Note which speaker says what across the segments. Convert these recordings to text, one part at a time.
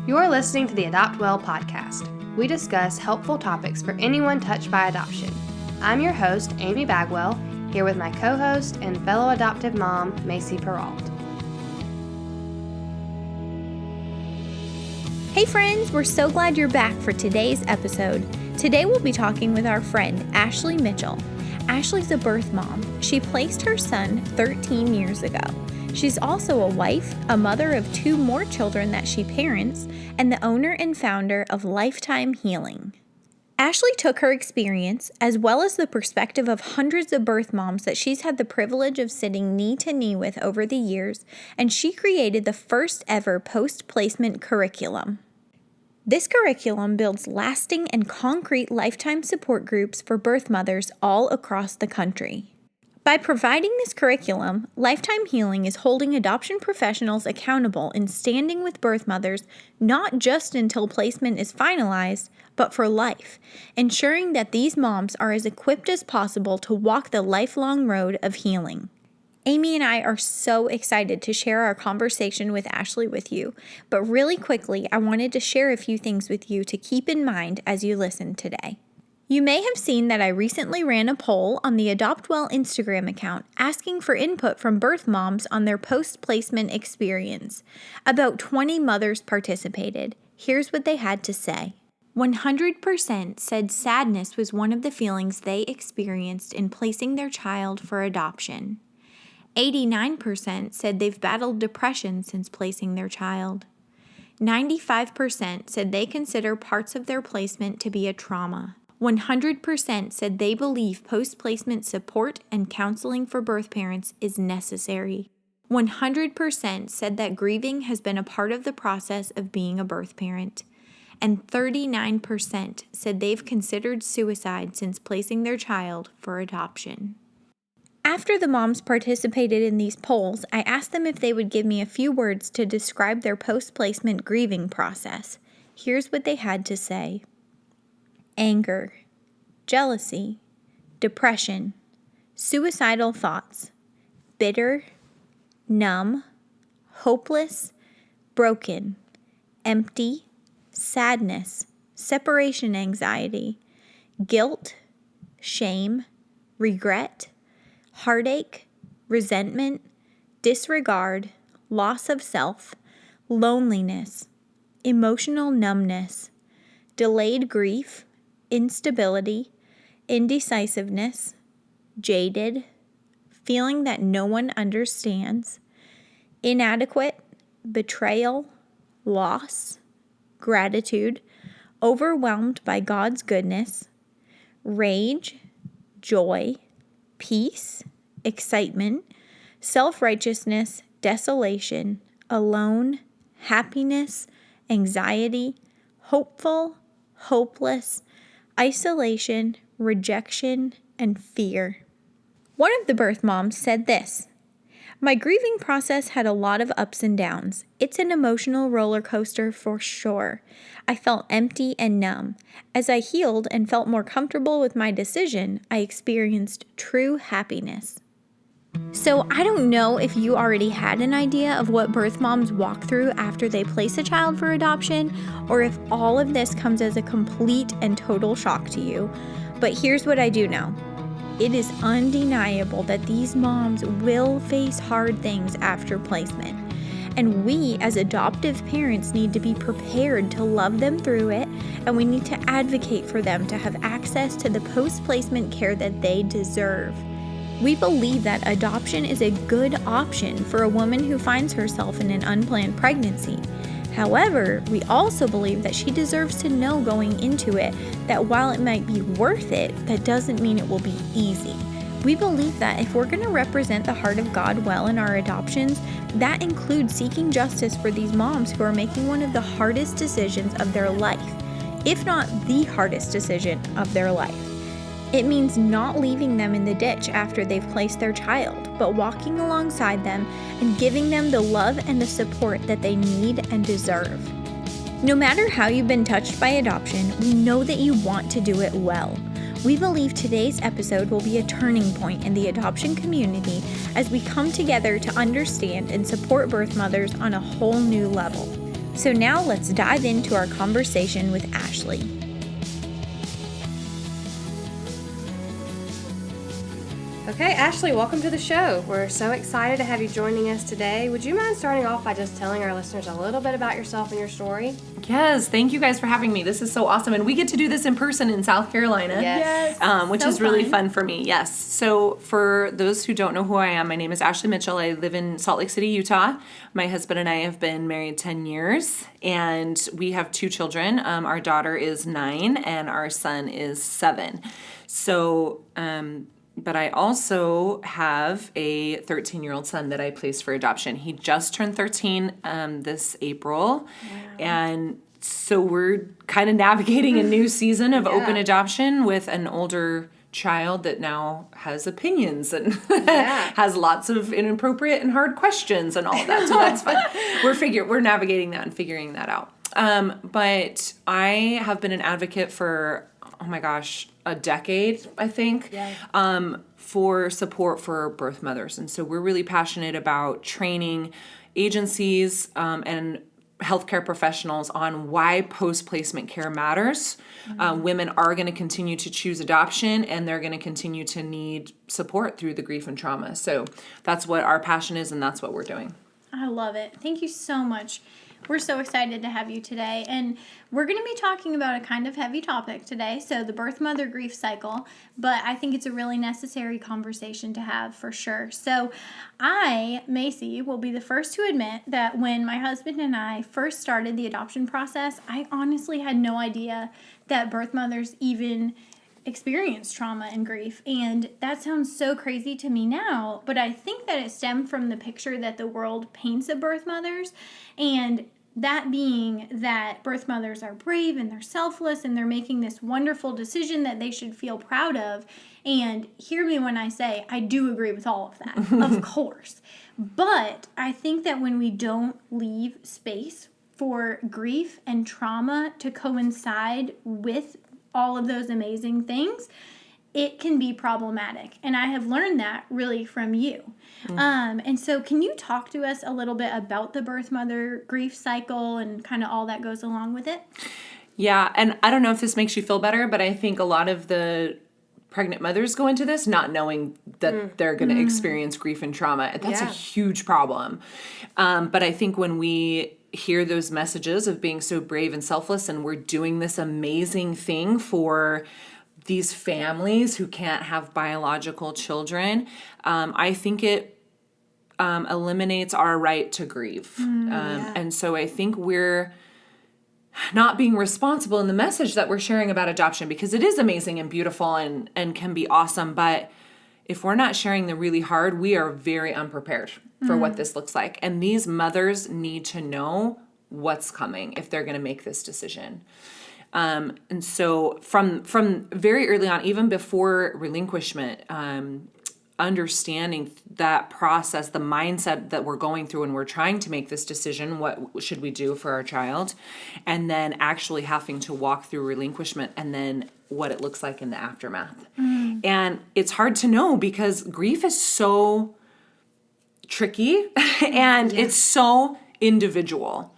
Speaker 1: You're listening to the Adopt Well podcast. We discuss helpful topics for anyone touched by adoption. I'm your host, Amy Bagwell, here with my co-host and fellow adoptive mom, Macie Perreault.
Speaker 2: Hey friends, we're so glad you're back for today's episode. Today we'll be talking with our friend, Ashley Mitchell. Ashley's a birth mom. She placed her son 13 years ago. She's also a wife, a mother of 2 more children that she parents, and the owner and founder of Lifetime Healing. Ashley took her experience, as well as the perspective of hundreds of birth moms that she's had the privilege of sitting knee to knee with over the years, and she created the first ever post-placement curriculum. This curriculum builds lasting and concrete lifetime support groups for birth mothers all across the country. By providing this curriculum, Lifetime Healing is holding adoption professionals accountable in standing with birth mothers not just until placement is finalized, but for life, ensuring that these moms are as equipped as possible to walk the lifelong road of healing. Amy and I are so excited to share our conversation with Ashley with you, but really quickly, I wanted to share a few things with you to keep in mind as you listen today. You may have seen that I recently ran a poll on the Adopt Well Instagram account asking for input from birth moms on their post-placement experience. About 20 mothers participated. Here's what they had to say. 100% said sadness was one of the feelings they experienced in placing their child for adoption. 89% said they've battled depression since placing their child. 95% said they consider parts of their placement to be a trauma. 100% said they believe post-placement support and counseling for birth parents is necessary. 100% said that grieving has been a part of the process of being a birth parent. And 39% said they've considered suicide since placing their child for adoption. After the moms participated in these polls, I asked them if they would give me a few words to describe their post-placement grieving process. Here's what they had to say. Anger, jealousy, depression, suicidal thoughts, bitter, numb, hopeless, broken, empty, sadness, separation anxiety, guilt, shame, regret, heartache, resentment, disregard, loss of self, loneliness, emotional numbness, delayed grief, instability, indecisiveness, jaded, feeling that no one understands, inadequate, betrayal, loss, gratitude, overwhelmed by God's goodness, rage, joy, peace, excitement, self-righteousness, desolation, alone, happiness, anxiety, hopeful, hopeless, isolation, rejection, and fear. One of the birth moms said this, "My grieving process had a lot of ups and downs. It's an emotional roller coaster for sure. I felt empty and numb. As I healed and felt more comfortable with my decision, I experienced true happiness." So I don't know if you already had an idea of what birth moms walk through after they place a child for adoption, or if all of this comes as a complete and total shock to you. But here's what I do know. It is undeniable that these moms will face hard things after placement. And we, as adoptive parents, need to be prepared to love them through it, and we need to advocate for them to have access to the post-placement care that they deserve. We believe that adoption is a good option for a woman who finds herself in an unplanned pregnancy. However, we also believe that she deserves to know going into it that while it might be worth it, that doesn't mean it will be easy. We believe that if we're going to represent the heart of God well in our adoptions, that includes seeking justice for these moms who are making one of the hardest decisions of their life, if not the hardest decision of their life. It means not leaving them in the ditch after they've placed their child, but walking alongside them and giving them the love and the support that they need and deserve. No matter how you've been touched by adoption, we know that you want to do it well. We believe today's episode will be a turning point in the adoption community as we come together to understand and support birth mothers on a whole new level. So now let's dive into our conversation with Ashley.
Speaker 1: Okay, Ashley, welcome to the show. We're so excited to have you joining us today. Would you mind starting off by just telling our listeners a little bit about yourself and your story?
Speaker 3: Yes, thank you guys for having me. This is so awesome. And we get to do this in person in South Carolina, which is really fun for me. Yes. So for those who don't know who I am, my name is Ashley Mitchell. I live in Salt Lake City, Utah. My husband and I have been married 10 years, and we have 2 children. Our daughter is 9, and our son is 7. So, but I also have a 13-year-old son that I placed for adoption. He just turned 13 this April. Wow. And so we're kind of navigating a new season of open adoption with an older child that now has opinions and has lots of inappropriate and hard questions and all of that. So that's fun. We're navigating that and figuring that out. But I have been an advocate for, oh my gosh, a decade, I think, for support for birth mothers. And so we're really passionate about training agencies and healthcare professionals on why post-placement care matters. Women are going to continue to choose adoption, and they're going to continue to need support through the grief and trauma. So that's what our passion is, and that's what we're doing.
Speaker 2: I love it. Thank you so much. We're so excited to have you today, and we're going to be talking about a kind of heavy topic today, so the birth mother grief cycle, but I think it's a really necessary conversation to have for sure. So I, Macie, will be the first to admit that when my husband and I first started the adoption process, I honestly had no idea that birth mothers even experience trauma and grief, and that sounds so crazy to me now, but I think that it stemmed from the picture that the world paints of birth mothers, and that being that birth mothers are brave and they're selfless and they're making this wonderful decision that they should feel proud of. And hear me when I say I do agree with all of that, of course, but I think that when we don't leave space for grief and trauma to coincide with all of those amazing things, it can be problematic. And I have learned that really from you. And so can you talk to us a little bit about the birth mother grief cycle and kind of all that goes along with it?
Speaker 3: Yeah, and I don't know if this makes you feel better, but I think a lot of the pregnant mothers go into this not knowing that they're going to experience grief and trauma. That's a huge problem. But I think when we hear those messages of being so brave and selfless, and we're doing this amazing thing for these families who can't have biological children, I think it eliminates our right to grieve. And so I think we're not being responsible in the message that we're sharing about adoption, because it is amazing and beautiful and can be awesome. But if we're not sharing the really hard, we are very unprepared for what this looks like. And these mothers need to know what's coming if they're going to make this decision. And so from very early on, even before relinquishment, understanding that process, the mindset that we're going through when we're trying to make this decision, what should we do for our child, and then actually having to walk through relinquishment and then what it looks like in the aftermath. And it's hard to know because grief is so tricky and it's so individual.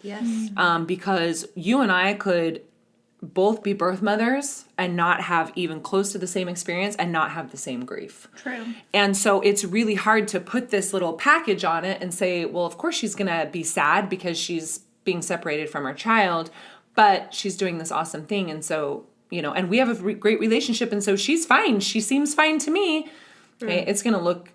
Speaker 3: Because you and I could both be birth mothers and not have even close to the same experience and not have the same grief.
Speaker 2: True.
Speaker 3: And so it's really hard to put this little package on it and say, well, of course she's going to be sad because she's being separated from her child, but she's doing this awesome thing. And so, and we have a great relationship, and so she's fine. She seems fine to me. Okay? It's going to look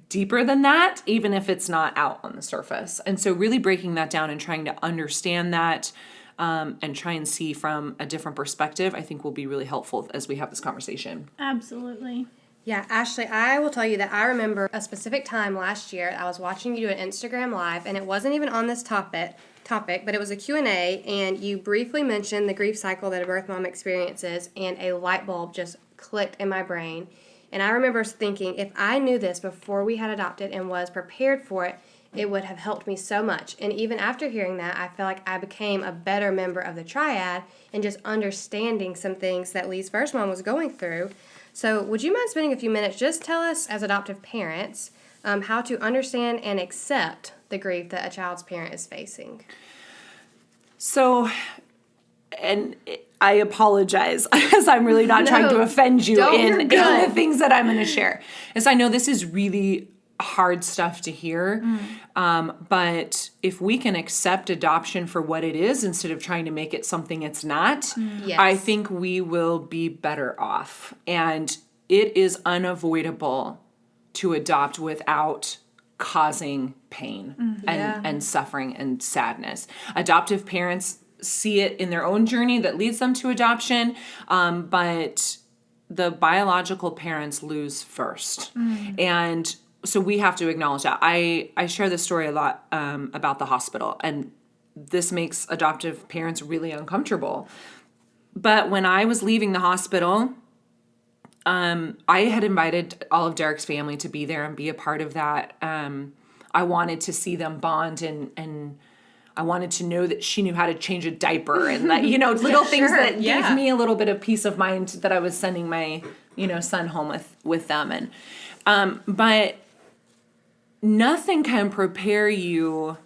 Speaker 3: deeper than that, even if it's not out on the surface. And so really breaking that down and trying to understand that and try and see from a different perspective, I think will be really helpful as we have this conversation.
Speaker 2: Absolutely.
Speaker 1: Yeah, Ashley, I will tell you that I remember a specific time last year. I was watching you do an Instagram Live, and it wasn't even on this topic, but it was a Q&A, and you briefly mentioned the grief cycle that a birth mom experiences, and a light bulb just clicked in my brain. And I remember thinking, if I knew this before we had adopted and was prepared for it, it would have helped me so much. And even after hearing that, I feel like I became a better member of the triad and just understanding some things that Lee's first mom was going through. So would you mind spending a few minutes, just tell us as adoptive parents how to understand and accept the grief that a child's parent is facing?
Speaker 3: So, and I apologize because I'm really not trying to offend you in the things that I'm going to share. As I know this is really hard stuff to hear, but if we can accept adoption for what it is instead of trying to make it something it's not, I think we will be better off. And it is unavoidable to adopt without causing pain and suffering and sadness. Adoptive parents see it in their own journey that leads them to adoption, but the biological parents lose first. And so we have to acknowledge that. I share this story a lot about the hospital, and this makes adoptive parents really uncomfortable. But when I was leaving the hospital, I had invited all of Derek's family to be there and be a part of that. I wanted to see them bond, and I wanted to know that she knew how to change a diaper, and that, little things that gave me a little bit of peace of mind that I was sending my, son home with them. And, but nothing can prepare you,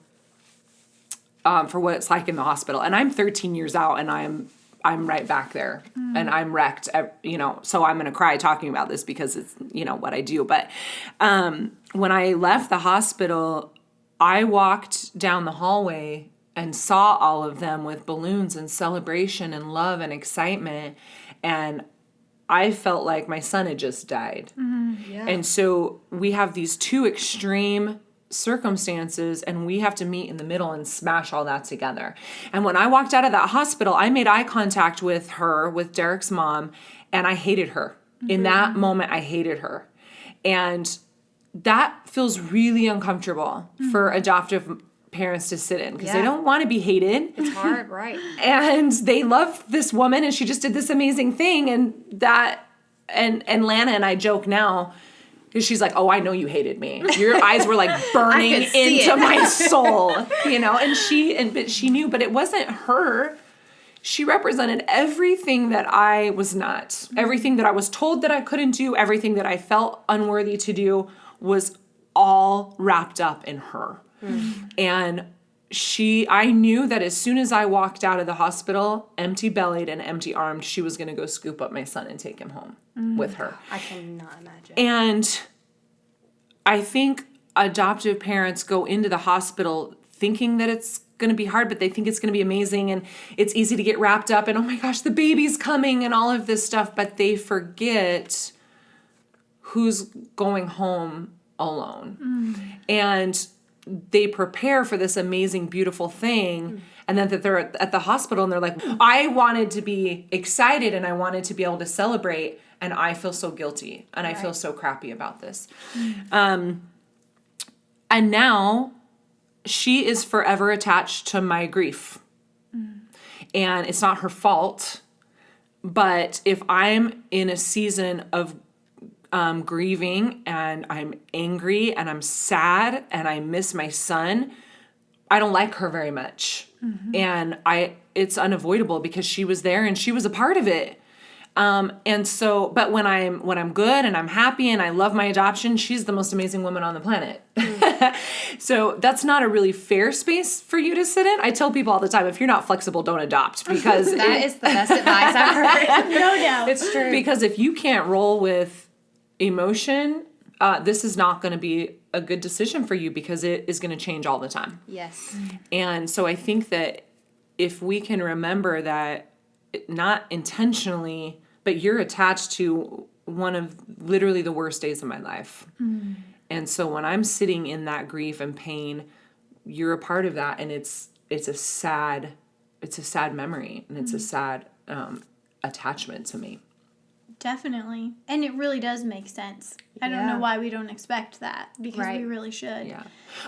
Speaker 3: for what it's like in the hospital. And I'm 13 years out, and I'm right back there, and I'm wrecked, so I'm going to cry talking about this because it's, what I do. But when I left the hospital, I walked down the hallway and saw all of them with balloons and celebration and love and excitement. And I felt like my son had just died. And so we have these two extreme circumstances, and we have to meet in the middle and smash all that together. And when I walked out of that hospital, I made eye contact with Derek's mom, and I hated her. In that moment, I hated her. And that feels really uncomfortable for adoptive parents to sit in, because they don't want to be hated.
Speaker 1: It's hard, right?
Speaker 3: And they love this woman, and she just did this amazing thing, and Lana and I joke now, because she's like, "Oh, I know you hated me. Your eyes were like burning into my soul," And she knew, but it wasn't her. She represented everything that I was not, everything that I was told that I couldn't do, everything that I felt unworthy to do was all wrapped up in her. And I knew that as soon as I walked out of the hospital, empty-bellied and empty-armed, she was going to go scoop up my son and take him home with her.
Speaker 1: I cannot imagine.
Speaker 3: And I think adoptive parents go into the hospital thinking that it's going to be hard, but they think it's going to be amazing, and it's easy to get wrapped up, and oh my gosh, the baby's coming and all of this stuff, but they forget who's going home alone. And they prepare for this amazing, beautiful thing, and then that they're at the hospital and they're like, I wanted to be excited and I wanted to be able to celebrate, and I feel so guilty and I feel so crappy about this. And now she is forever attached to my grief. And it's not her fault, but if I'm in a season of grieving and I'm angry and I'm sad and I miss my son, I don't like her very much. And it's unavoidable because she was there and she was a part of it. And so, but when I'm good and I'm happy and I love my adoption, she's the most amazing woman on the planet. So that's not a really fair space for you to sit in. I tell people all the time, if you're not flexible, don't adopt, because
Speaker 1: that is the best advice I've heard.
Speaker 2: No doubt.
Speaker 1: It's true.
Speaker 3: Because if you can't roll with emotion, this is not going to be a good decision for you, because it is going to change all the time.
Speaker 1: Yes.
Speaker 3: And so I think that if we can remember that, not intentionally, but you're attached to one of literally the worst days of my life. And so when I'm sitting in that grief and pain, you're a part of that, and it's a sad memory, and it's a sad attachment to me.
Speaker 2: Definitely. And it really does make sense. I don't know why we don't expect that, because we really should.
Speaker 3: Yeah.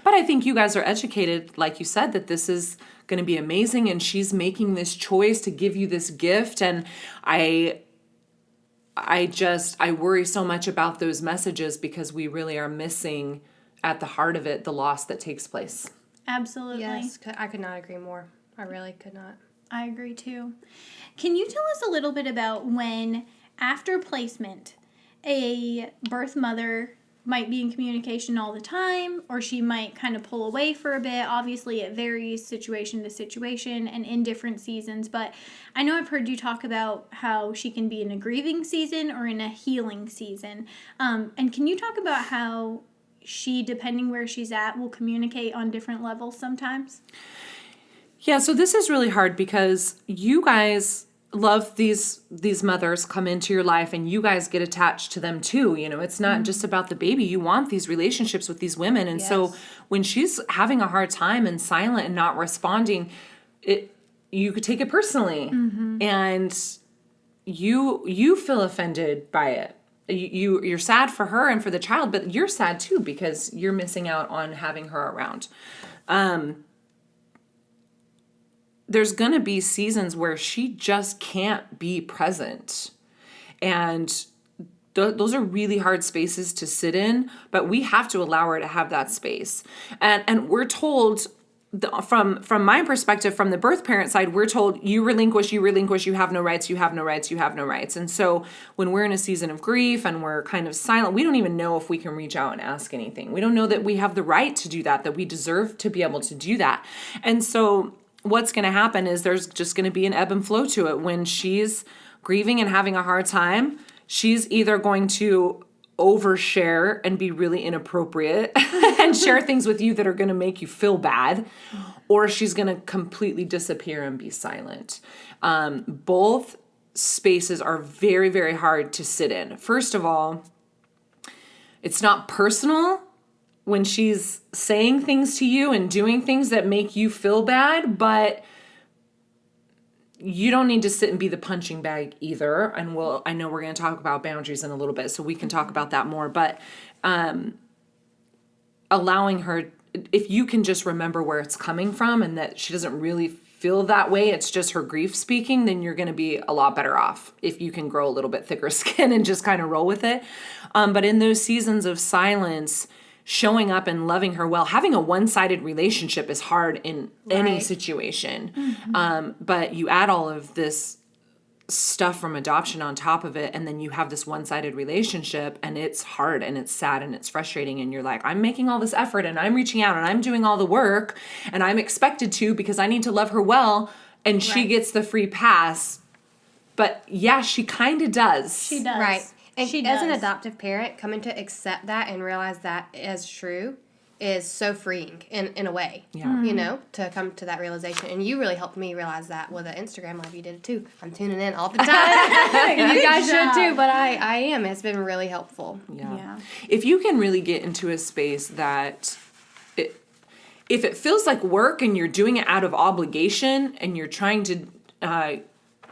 Speaker 3: But I think you guys are educated, like you said, that this is going to be amazing, and she's making this choice to give you this gift. And I worry so much about those messages, because we really are missing at the heart of it the loss that takes place.
Speaker 2: Absolutely.
Speaker 1: Yes, I could not agree more. I really could not.
Speaker 2: I agree too. Can you tell us a little bit about when, after placement, a birth mother might be in communication all the time, or she might kind of pull away for a bit. Obviously, it varies situation to situation and in different seasons, but I know I've heard you talk about how she can be in a grieving season or in a healing season. And can you talk about how she, depending where she's at, will communicate on different levels sometimes?
Speaker 3: Yeah, so this is really hard because you guys love these mothers come into your life and you guys get attached to them too. You know, it's not just about the baby. You want these relationships with these women. And so when she's having a hard time and silent and not responding, you could take it personally. And you feel offended by it. You're sad for her and for the child, but you're sad too because you're missing out on having her around. There's going to be seasons where she just can't be present. And those are really hard spaces to sit in, but we have to allow her to have that space. And we're told, from my perspective, from the birth parent side, we're told, you relinquish, you have no rights, you have no rights, you have no rights. And so when we're in a season of grief and we're kind of silent, we don't even know if we can reach out and ask anything. We don't know that we have the right to do that we deserve to be able to do that. And so what's going to happen is there's just going to be an ebb and flow to it. When she's grieving and having a hard time, she's either going to overshare and be really inappropriate and share things with you that are going to make you feel bad, or she's going to completely disappear and be silent. Both spaces are very, very hard to sit in. First of all, it's not personal when she's saying things to you and doing things that make you feel bad, but you don't need to sit and be the punching bag either. And I know we're going to talk about boundaries in a little bit, so we can talk about that more, but allowing her, if you can just remember where it's coming from and that she doesn't really feel that way, it's just her grief speaking, then you're going to be a lot better off if you can grow a little bit thicker skin and just kind of roll with it. But in those seasons of silence, showing up and loving her well, having a one-sided relationship is hard in any situation. But you add all of this stuff from adoption on top of it, and then you have this one-sided relationship, and it's hard and it's sad and it's frustrating, and you're like, I'm making all this effort and I'm reaching out and I'm doing all the work and I'm expected to because I need to love her well, and she gets the free pass. But yeah, she kind of does.
Speaker 2: She does.
Speaker 1: Right. And
Speaker 2: she
Speaker 1: as
Speaker 2: does.
Speaker 1: an adoptive parent, coming to accept that and realize that as true is so freeing in a way, you know, to come to that realization. And you really helped me realize that with an Instagram live. You did it too. I'm tuning in all the time. You guys should too, but I am. It's been really helpful.
Speaker 3: Yeah. If you can really get into a space that if it feels like work and you're doing it out of obligation and you're trying to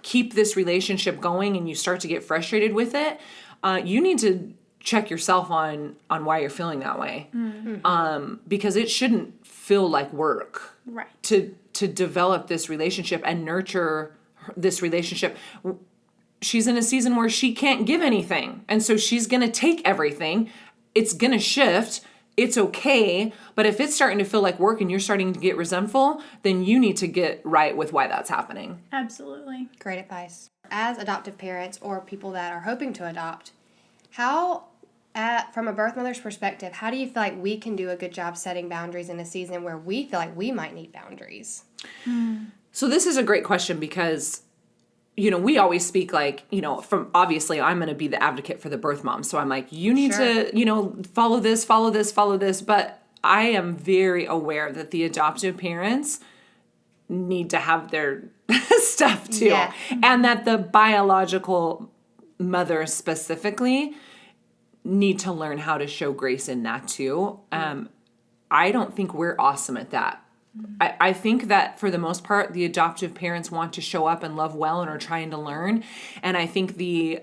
Speaker 3: keep this relationship going and you start to get frustrated with it, you need to check yourself on why you're feeling that way. Because it shouldn't feel like work to develop this relationship and nurture this relationship. She's in a season where she can't give anything. And so she's going to take everything. It's going to shift. It's okay. But if it's starting to feel like work and you're starting to get resentful, then you need to get right with why that's happening.
Speaker 2: Absolutely.
Speaker 1: Great advice. As adoptive parents or people that are hoping to adopt, how, from a birth mother's perspective, how do you feel like we can do a good job setting boundaries in a season where we feel like we might need boundaries?
Speaker 3: So this is a great question because, you know, we always speak like, you know, from obviously I'm going to be the advocate for the birth mom. So I'm like, you need to, you know, follow this. But I am very aware that the adoptive parents need to have their stuff too. Yeah. And that the biological mother specifically need to learn how to show grace in that too. I don't think we're awesome at that. I think that for the most part, the adoptive parents want to show up and love well and are trying to learn. And I think the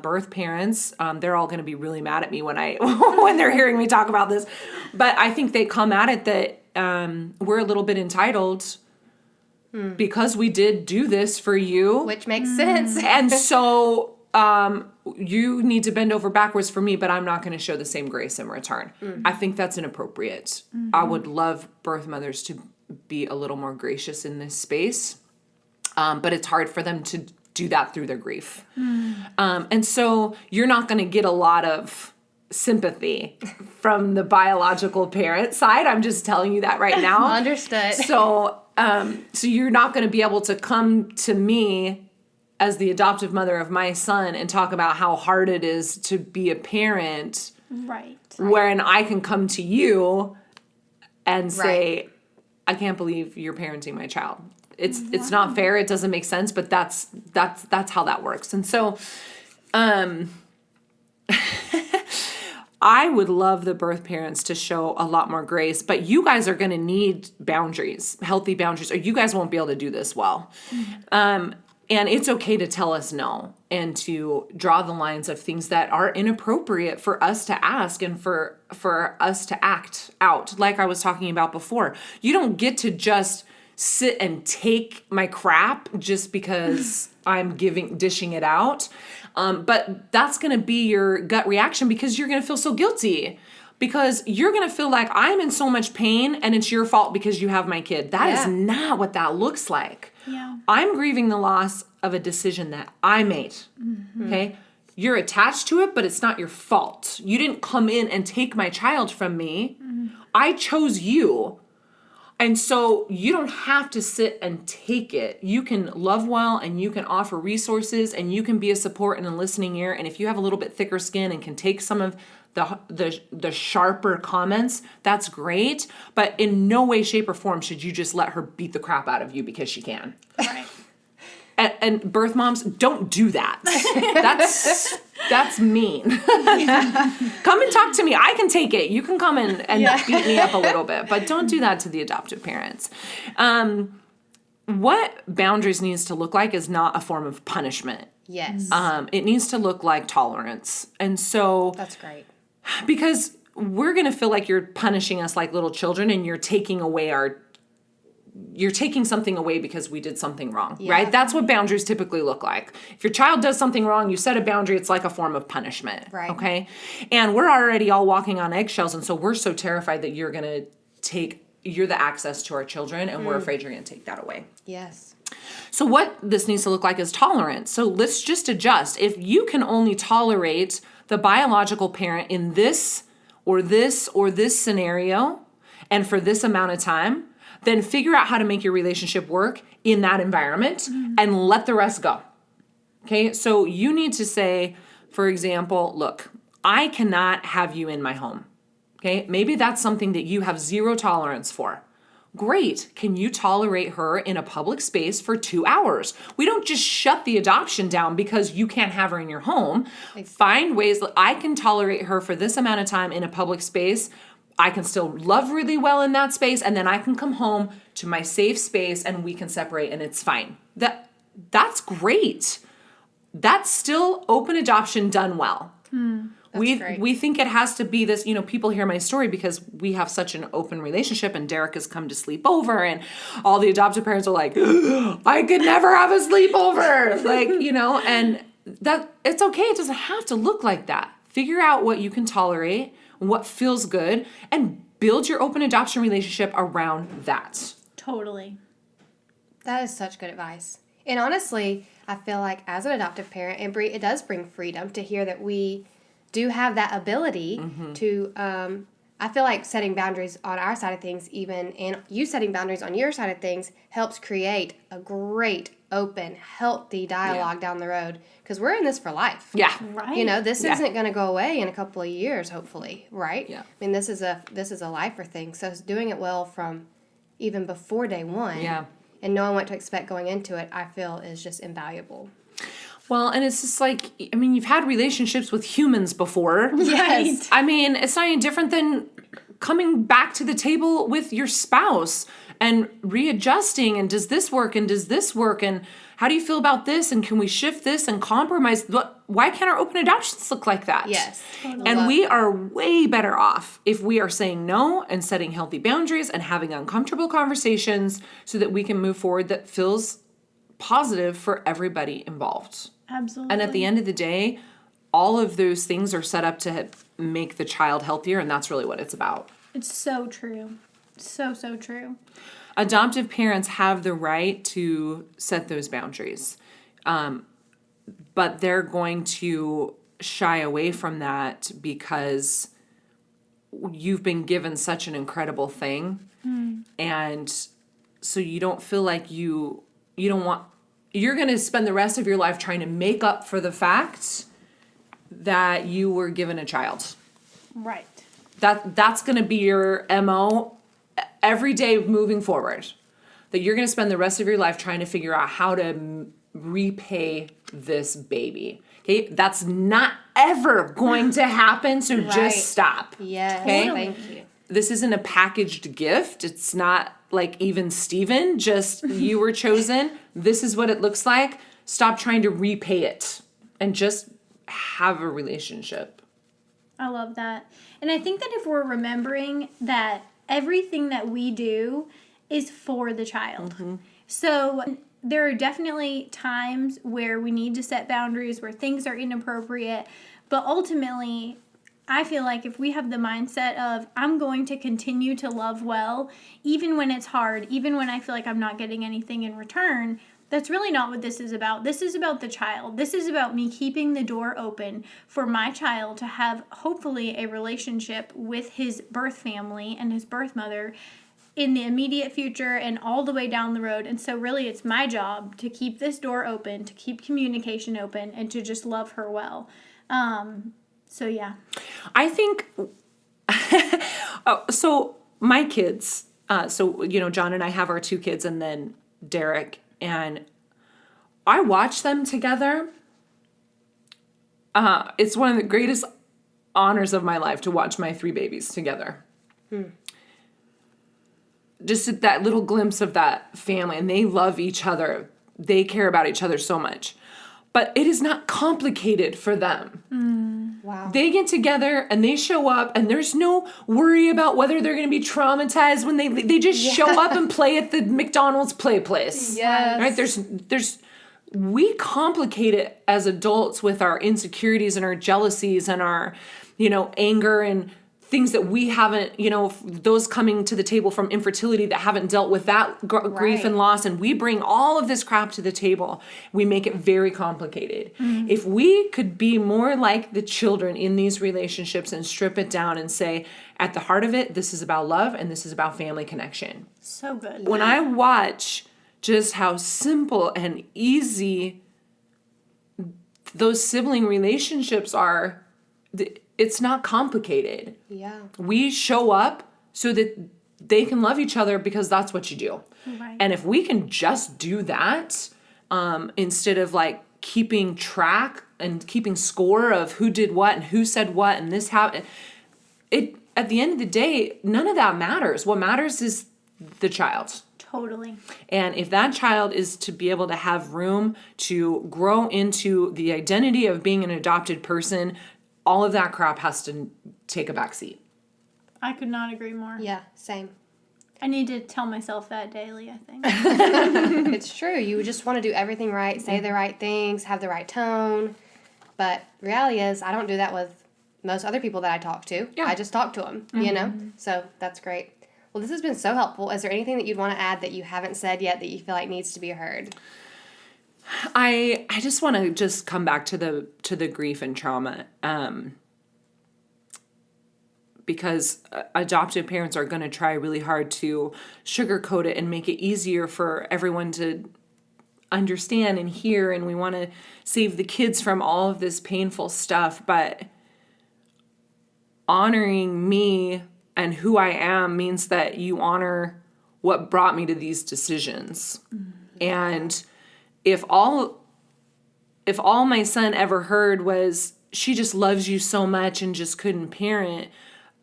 Speaker 3: birth parents, they're all going to be really mad at me when when they're hearing me talk about this. But I think they come at it that we're a little bit entitled because we did do this for you.
Speaker 1: Which makes sense.
Speaker 3: And so you need to bend over backwards for me, but I'm not going to show the same grace in return. I think that's inappropriate. I would love birth mothers to be a little more gracious in this space, but it's hard for them to do that through their grief. And so you're not going to get a lot of sympathy from the biological parent side. I'm just telling you that right now.
Speaker 1: Understood.
Speaker 3: So you're not going to be able to come to me as the adoptive mother of my son and talk about how hard it is to be a parent.
Speaker 2: Right.
Speaker 3: Wherein I can come to you and say, I can't believe you're parenting my child. It's not fair. It doesn't make sense, but that's how that works. And so, I would love the birth parents to show a lot more grace, but you guys are going to need boundaries, healthy boundaries, or you guys won't be able to do this well. And it's okay to tell us no and to draw the lines of things that are inappropriate for us to ask and for us to act out. Like I was talking about before, you don't get to just sit and take my crap just because I'm dishing it out. But that's going to be your gut reaction because you're going to feel so guilty. Because you're going to feel like I'm in so much pain and it's your fault because you have my kid. That is not what that looks like.
Speaker 2: Yeah.
Speaker 3: I'm grieving the loss of a decision that I made. Mm-hmm. Okay? You're attached to it, but it's not your fault. You didn't come in and take my child from me. Mm-hmm. I chose you. And so you don't have to sit and take it. You can love well and you can offer resources and you can be a support and a listening ear. And if you have a little bit thicker skin and can take some of the sharper comments, that's great. But in no way, shape, or form should you just let her beat the crap out of you because she can.
Speaker 2: Right.
Speaker 3: And birth moms, don't do that. That's mean. Come and talk to me. I can take it. You can come and beat me up a little bit, but don't do that to the adoptive parents. What boundaries needs to look like is not a form of punishment.
Speaker 1: Yes.
Speaker 3: It needs to look like tolerance. And so
Speaker 1: that's great.
Speaker 3: Because we're going to feel like you're punishing us like little children and you're taking something away because we did something wrong, right? That's what boundaries typically look like. If your child does something wrong, you set a boundary, it's like a form of punishment,
Speaker 1: right?
Speaker 3: Okay? And we're already all walking on eggshells, and so we're so terrified that you're the access to our children, and we're afraid you're going to take that away.
Speaker 1: Yes.
Speaker 3: So what this needs to look like is tolerance. So let's just adjust. If you can only tolerate the biological parent in this or this or this scenario, and for this amount of time, then figure out how to make your relationship work in that environment and let the rest go. Okay, so you need to say, for example, look, I cannot have you in my home. Okay, maybe that's something that you have zero tolerance for. Great. Can you tolerate her in a public space for 2 hours? We don't just shut the adoption down because you can't have her in your home. Find ways that I can tolerate her for this amount of time in a public space. I can still love really well in that space, and then I can come home to my safe space and we can separate and it's fine. That's great. That's still open adoption done well. We think it has to be this, people hear my story because we have such an open relationship and Derek has come to sleep over and all the adoptive parents are like, I could never have a sleepover. And that it's okay. It doesn't have to look like that. Figure out what you can tolerate, what feels good, and build your open adoption relationship around that.
Speaker 2: Totally.
Speaker 1: That is such good advice. And honestly, I feel like as an adoptive parent, it does bring freedom to hear that we do have that ability to, I feel like setting boundaries on our side of things and you setting boundaries on your side of things helps create a great, open, healthy dialogue down the road because we're in this for life.
Speaker 3: Yeah.
Speaker 2: Right.
Speaker 1: This isn't going to go away in a couple of years, hopefully, right?
Speaker 3: Yeah.
Speaker 1: I mean, this is a lifer thing. So doing it well from even before day one and knowing what to expect going into it, I feel is just invaluable.
Speaker 3: Well, and it's just like, you've had relationships with humans before.
Speaker 2: Yes.
Speaker 3: It's not any different than coming back to the table with your spouse and readjusting and does this work and does this work and how do you feel about this and can we shift this and compromise? Why can't our open adoptions look like that?
Speaker 1: Yes.
Speaker 2: Totally.
Speaker 3: And we are way better off if we are saying no and setting healthy boundaries and having uncomfortable conversations so that we can move forward that feels positive for everybody involved.
Speaker 2: Absolutely.
Speaker 3: And at the end of the day, all of those things are set up to make the child healthier, and that's really what it's about.
Speaker 2: It's so true. So true.
Speaker 3: Adoptive parents have the right to set those boundaries, but they're going to shy away from that because you've been given such an incredible thing. And so you don't feel like you're going to spend the rest of your life trying to make up for the fact that you were given a child.
Speaker 4: Right.
Speaker 3: That's going to be your MO every day moving forward. That you're going to spend the rest of your life trying to figure out how to repay this baby. Okay? That's not ever going to happen, so just stop.
Speaker 1: Yes,
Speaker 3: okay?
Speaker 1: Thank you.
Speaker 3: This isn't a packaged gift. It's not like even Steven, just you were chosen. This is what it looks like. Stop trying to repay it and just have a relationship.
Speaker 4: I love that. And I think that if we're remembering that everything that we do is for the child. So there are definitely times where we need to set boundaries, where things are inappropriate. But ultimately, I feel like if we have the mindset of, I'm going to continue to love well, even when it's hard, even when I feel like I'm not getting anything in return, that's really not what this is about. This is about the child. This is about me keeping the door open for my child to have, hopefully, a relationship with his birth family and his birth mother in the immediate future and all the way down the road. And so really it's my job to keep this door open, to keep communication open, and to just love her well. So yeah.
Speaker 3: I think, so my kids, John and I have our 2 kids and then Derek, and I watch them together. It's one of the greatest honors of my life to watch my 3 babies together. Just that little glimpse of that family, and they love each other. They care about each other so much. But it is not complicated for them.
Speaker 1: Wow.
Speaker 3: They get together and they show up, and there's no worry about whether they're going to be traumatized when they just show up and play at the McDonald's play place.
Speaker 1: Yes.
Speaker 3: Right? We complicate it as adults with our insecurities and our jealousies and our, anger and things that we haven't, those coming to the table from infertility that haven't dealt with that grief and loss. And we bring all of this crap to the table. We make it very complicated. If we could be more like the children in these relationships and strip it down and say, at the heart of it, this is about love and this is about family connection.
Speaker 4: So good.
Speaker 3: When I watch just how simple and easy those sibling relationships are, it's not complicated.
Speaker 1: Yeah.
Speaker 3: We show up so that they can love each other because that's what you do.
Speaker 4: Right.
Speaker 3: And if we can just do that, instead of like keeping track and keeping score of who did what and who said what and this happened, at the end of the day, none of that matters. What matters is the child.
Speaker 4: Totally.
Speaker 3: And if that child is to be able to have room to grow into the identity of being an adopted person, all of that crap has to take a back seat.
Speaker 4: I could not agree more.
Speaker 1: Yeah, same.
Speaker 4: I need to tell myself that daily, I think.
Speaker 1: It's true. You just want to do everything right, say the right things, have the right tone. But reality is, I don't do that with most other people that I talk to.
Speaker 3: Yeah.
Speaker 1: I just talk to them, So that's great. Well, this has been so helpful. Is there anything that you'd want to add that you haven't said yet that you feel like needs to be heard?
Speaker 3: I just want to just come back to the grief and trauma, because adoptive parents are going to try really hard to sugarcoat it and make it easier for everyone to understand and hear, and we want to save the kids from all of this painful stuff, but honoring me and who I am means that you honor what brought me to these decisions. And if all my son ever heard was, she just loves you so much and just couldn't parent,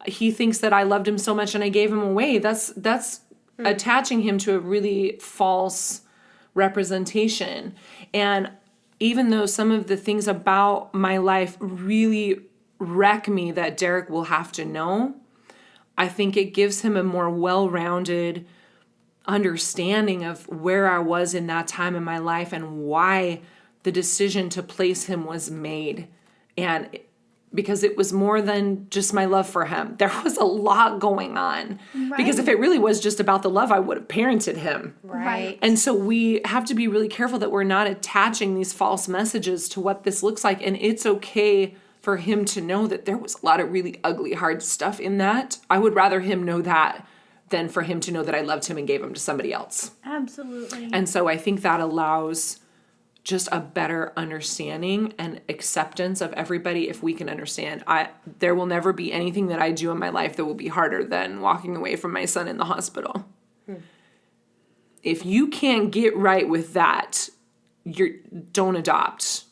Speaker 3: he thinks that I loved him so much and I gave him away. That's attaching him to a really false representation. And even though some of the things about my life really wreck me that Derek will have to know, I think it gives him a more well-rounded understanding of where I was in that time in my life and why the decision to place him was made. And because it was more than just my love for him. There was a lot going on. Right. Because if it really was just about the love, I would have parented him.
Speaker 1: Right.
Speaker 3: And so we have to be really careful that we're not attaching these false messages to what this looks like. And it's okay for him to know that there was a lot of really ugly, hard stuff in that. I would rather him know that than for him to know that I loved him and gave him to somebody else.
Speaker 4: Absolutely.
Speaker 3: And so I think that allows just a better understanding and acceptance of everybody if we can understand. There will never be anything that I do in my life that will be harder than walking away from my son in the hospital. If you can't get right with that, don't adopt.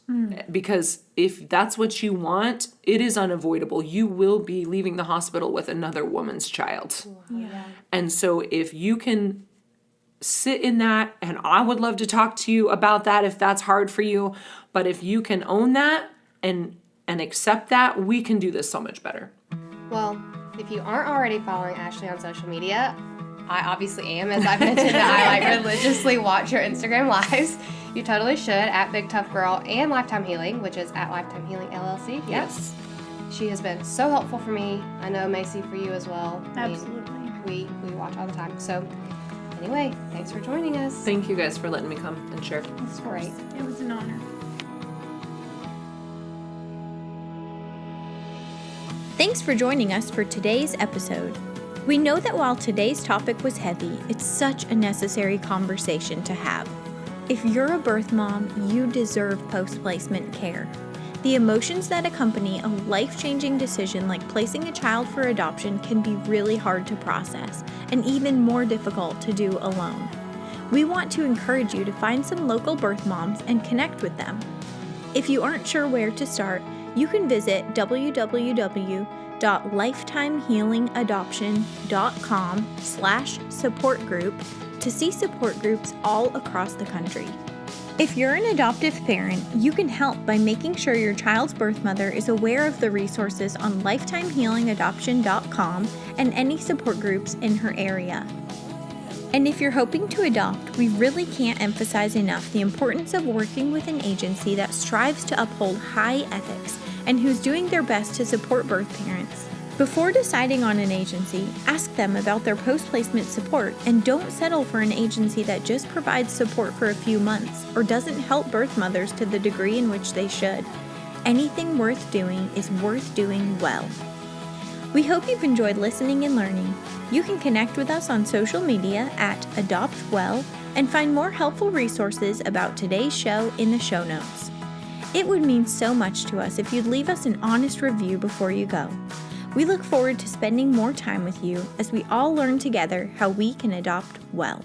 Speaker 3: Because if that's what you want, it is unavoidable. You will be leaving the hospital with another woman's child.
Speaker 4: Yeah.
Speaker 3: And so if you can sit in that, and I would love to talk to you about that if that's hard for you, but if you can own that and accept that, we can do this so much better.
Speaker 1: Well, if you aren't already following Ashley on social media, I obviously am, as I've mentioned that I religiously watch your Instagram lives. You totally should, at Big Tough Girl and Lifetime Healing, which is at Lifetime Healing LLC.
Speaker 3: Yes.
Speaker 1: She has been so helpful for me. I know, Macie, for you as well.
Speaker 4: Absolutely.
Speaker 1: We watch all the time. So anyway, thanks for joining us.
Speaker 3: Thank you guys for letting me come and share.
Speaker 1: That's great.
Speaker 4: It was an honor.
Speaker 2: Thanks for joining us for today's episode. We know that while today's topic was heavy, it's such a necessary conversation to have. If you're a birth mom, you deserve post-placement care. The emotions that accompany a life-changing decision like placing a child for adoption can be really hard to process and even more difficult to do alone. We want to encourage you to find some local birth moms and connect with them. If you aren't sure where to start, you can visit www.lifetimehealingadoption.com/support group to see support groups all across the country. If you're an adoptive parent, you can help by making sure your child's birth mother is aware of the resources on lifetimehealingadoption.com and any support groups in her area. And if you're hoping to adopt, we really can't emphasize enough the importance of working with an agency that strives to uphold high ethics and who's doing their best to support birth parents. Before deciding on an agency, ask them about their post-placement support and don't settle for an agency that just provides support for a few months or doesn't help birth mothers to the degree in which they should. Anything worth doing is worth doing well. We hope you've enjoyed listening and learning. You can connect with us on social media at AdoptWell and find more helpful resources about today's show in the show notes. It would mean so much to us if you'd leave us an honest review before you go. We look forward to spending more time with you as we all learn together how we can adopt well.